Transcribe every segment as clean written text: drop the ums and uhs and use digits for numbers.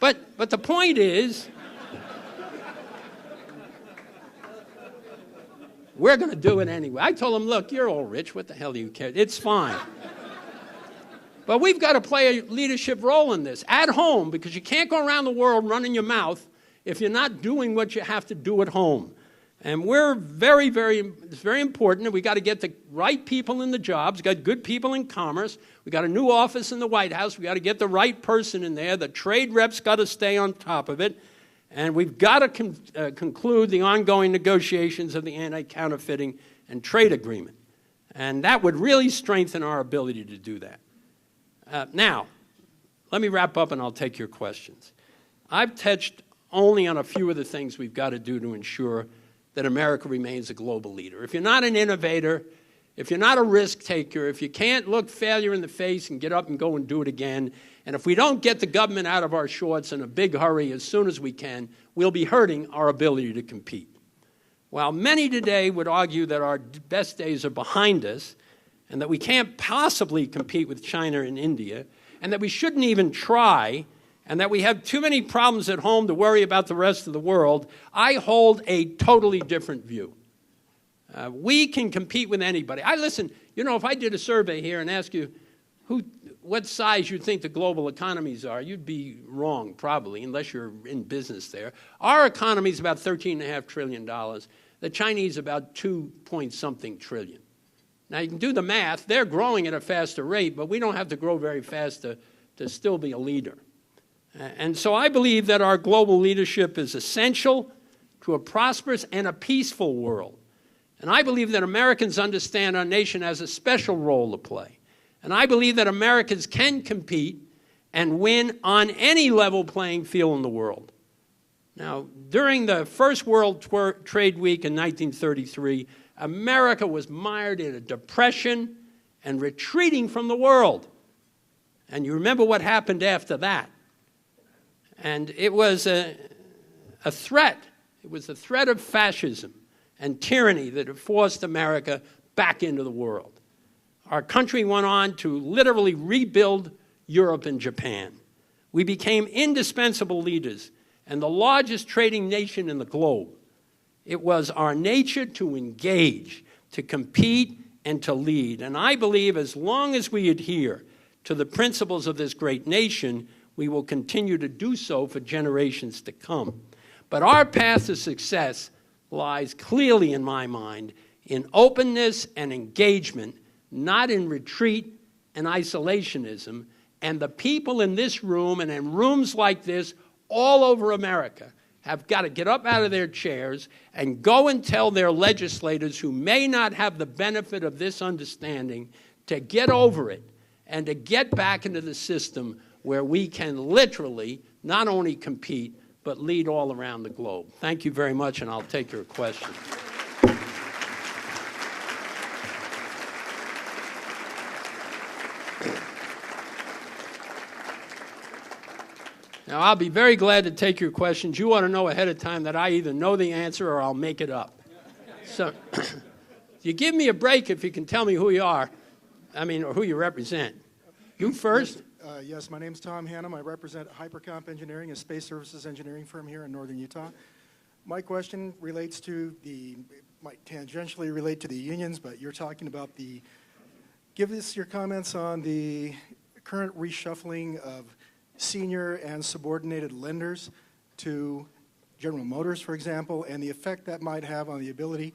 But the point is, we're going to do it anyway. I told them, look, you're all rich. What the hell do you care? It's fine. But we've got to play a leadership role in this at home, because you can't go around the world running your mouth if you're not doing what you have to do at home. And we're it's very important that we got to get the right people in the jobs. We got good people in commerce. We got a new office in the White House. We got to get the right person in there. The trade reps got to stay on top of it. And we've got to conclude the ongoing negotiations of the anti-counterfeiting and trade agreement. And that would really strengthen our ability to do that. Now, let me wrap up and I'll take your questions. I've touched only on a few of the things we've got to do to ensure that America remains a global leader. If you're not an innovator, if you're not a risk taker, if you can't look failure in the face and get up and go and do it again, and if we don't get the government out of our shorts in a big hurry as soon as we can, we'll be hurting our ability to compete. While many today would argue that our best days are behind us and that we can't possibly compete with China and India, and that we shouldn't even try, and that we have too many problems at home to worry about the rest of the world, I hold a totally different view. We can compete with anybody. If I did a survey here and asked you what size you think the global economies are, you'd be wrong, probably, unless you're in business there. Our economy is about $13.5 trillion. The Chinese about 2-point-something trillion. Now, you can do the math. They're growing at a faster rate, but we don't have to grow very fast to still be a leader. And so I believe that our global leadership is essential to a prosperous and a peaceful world. And I believe that Americans understand our nation has a special role to play. And I believe that Americans can compete and win on any level playing field in the world. Now, during the first World Trade Week in 1933, America was mired in a depression and retreating from the world. And you remember what happened after that. And it was a threat. It was the threat of fascism and tyranny that had forced America back into the world. Our country went on to literally rebuild Europe and Japan. We became indispensable leaders and the largest trading nation in the globe. It was our nature to engage, to compete, and to lead. And I believe as long as we adhere to the principles of this great nation, we will continue to do so for generations to come. But our path to success lies clearly, in my mind, in openness and engagement, not in retreat and isolationism. And the people in this room and in rooms like this all over America have got to get up out of their chairs and go and tell their legislators who may not have the benefit of this understanding to get over it and to get back into the system where we can literally not only compete, but lead all around the globe. Thank you very much, and I'll take your questions. Now, I'll be very glad to take your questions. You ought to know ahead of time that I either know the answer or I'll make it up. So you give me a break if you can tell me who you are, or who you represent. You first? Yes, my name's Tom Hannum. I represent Hypercomp Engineering, a space services engineering firm here in northern Utah. My question relates to might tangentially relate to the unions, but you're talking about give us your comments on the current reshuffling of senior and subordinated lenders to General Motors, for example, and the effect that might have on the ability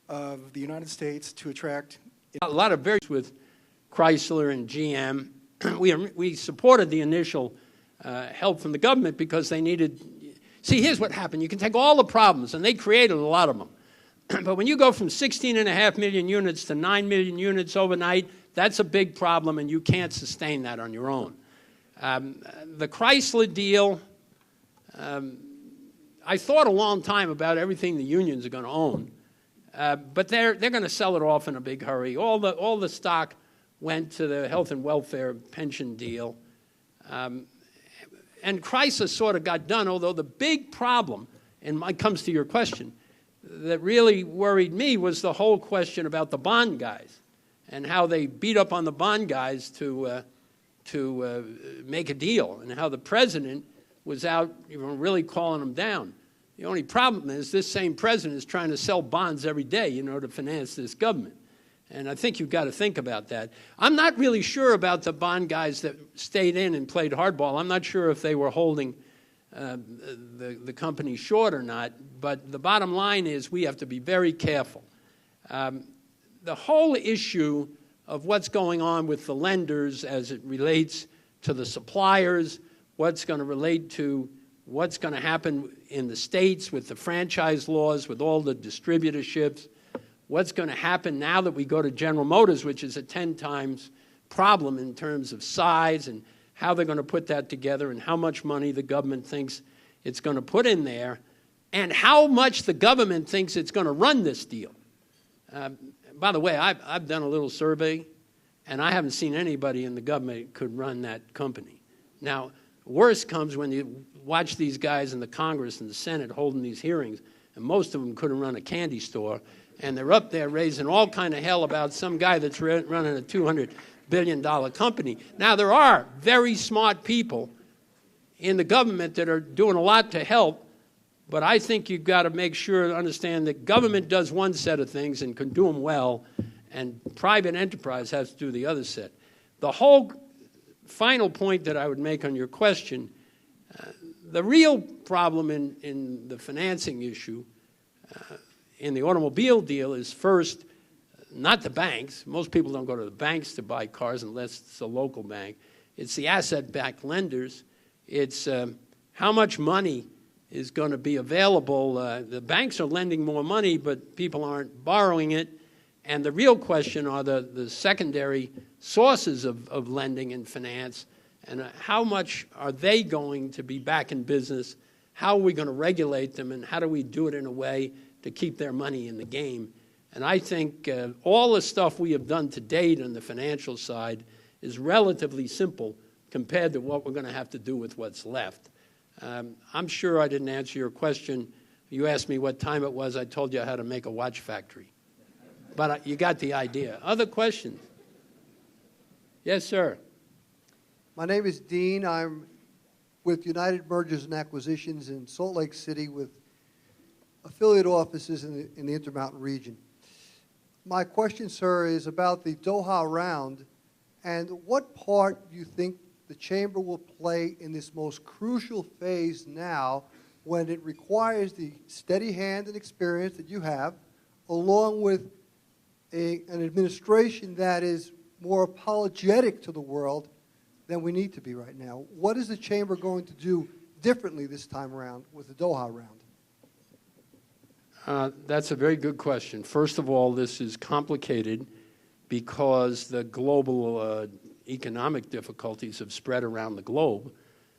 of the United States to attract... A lot of various with Chrysler and GM. We supported the initial help from the government because they needed... See, here's what happened. You can take all the problems, and they created a lot of them. But when you go from 16.5 million units to 9 million units overnight, that's a big problem, and you can't sustain that on your own. The Chrysler deal, I thought a long time about everything the unions are going to own, but they're going to sell it off in a big hurry. All the stock went to the health and welfare pension deal, and Chrysler sort of got done. Although the big problem, and it comes to your question, that really worried me was the whole question about the bond guys and how they beat up on the bond guys to make a deal, and how the president was out really calling them down. The only problem is this same president is trying to sell bonds every day, to finance this government. And I think you've got to think about that. I'm not really sure about the bond guys that stayed in and played hardball. I'm not sure if they were holding the company short or not. But the bottom line is we have to be very careful. The whole issue of what's going on with the lenders as it relates to the suppliers, what's going to relate to what's going to happen in the states with the franchise laws, with all the distributorships, what's going to happen now that we go to General Motors, which is a 10 times problem in terms of size and how they're going to put that together and how much money the government thinks it's going to put in there and how much the government thinks it's going to run this deal. By the way, I've done a little survey, and I haven't seen anybody in the government could run that company. Now, worse comes when you watch these guys in the Congress and the Senate holding these hearings, and most of them couldn't run a candy store, and they're up there raising all kind of hell about some guy that's running a $200 billion company. Now, there are very smart people in the government that are doing a lot to help, but I think you've got to make sure to understand that government does one set of things and can do them well, and private enterprise has to do the other set. The whole final point that I would make on your question, the real problem in the financing issue in the automobile deal is first, not the banks. Most people don't go to the banks to buy cars unless it's a local bank. It's the asset-backed lenders. It's how much money is going to be available. The banks are lending more money, but people aren't borrowing it. And the real question are the secondary sources of lending and finance, and how much are they going to be back in business? How are we going to regulate them, and how do we do it in a way to keep their money in the game? And I think all the stuff we have done to date on the financial side is relatively simple compared to what we're going to have to do with what's left. I'm sure I didn't answer your question. You asked me what time it was. I told you how to make a watch factory. But you got the idea. Other questions? Yes, sir. My name is Dean. I'm with United Mergers and Acquisitions in Salt Lake City with affiliate offices in the Intermountain region. My question, sir, is about the Doha round and what part do you think the Chamber will play in this most crucial phase now when it requires the steady hand and experience that you have, along with an administration that is more apologetic to the world than we need to be right now. What is the Chamber going to do differently this time around with the Doha round? That's a very good question. First of all, this is complicated because the global economic difficulties have spread around the globe.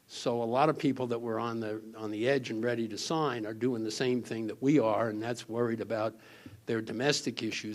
So a lot of people that were on the edge and ready to sign are doing the same thing that we are, and that's worried about their domestic issues.